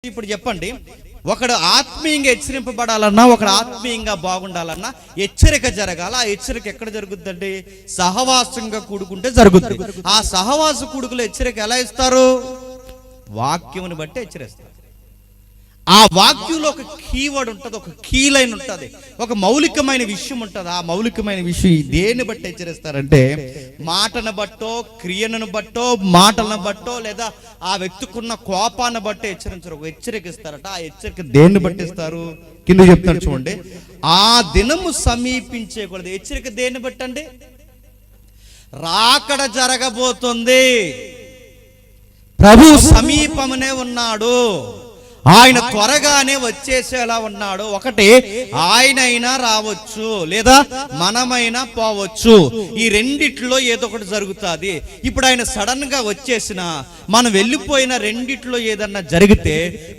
ఇప్పుడు చెప్పండి, ఒకడు ఆత్మీయంగా హెచ్చరింపబడాలన్నా, ఒకడు ఆత్మీయంగా బాగుండాలన్నా హెచ్చరిక జరగాల. ఆ హెచ్చరిక ఎక్కడ జరుగుద్దండి? సహవాసంగా కూడుకుంటే జరుగుద్ది. ఆ సహవాస కూడుకులో హెచ్చరిక ఎలా ఇస్తారు? వాక్యముని బట్టి హెచ్చరిస్తారు. ఆ వాక్యంలో ఒక కీవర్డ్ ఉంటుంది, ఒక కీ లైన్ ఉంటుంది, ఒక మౌలికమైన విషయం ఉంటుంది. ఆ మౌలికమైన విషయం దేన్ని బట్టి హెచ్చరిస్తారంటే, మాటను బట్టో, క్రియను బట్టో, మాటలను బట్టో, లేదా ఆ వ్యక్తికున్న కోపాన్ని బట్టి హెచ్చరించరు, ఒక హెచ్చరిక ఇస్తారట. ఆ హెచ్చరిక దేన్ని బట్టి ఇస్తారు? కింద చెప్తారు చూడండి. ఆ దినము సమీపించేకూడదు. హెచ్చరిక దేన్ని బట్టి అండి? రాకడ జరగబోతుంది, ప్రభు సమీపమునే ఉన్నాడు, ఆయన త్వరగానే వచ్చేసేలా ఉన్నాడు. ఒకటి, ఆయనైనా రావచ్చు, లేదా మనమైనా పోవచ్చు. ఈ రెండిట్లో ఏదో ఒకటి జరుగుతుంది. ఇప్పుడు ఆయన సడన్ గా వచ్చేసిన, మనం వెళ్ళిపోయిన రెండిట్లో ఏదన్నా జరిగితే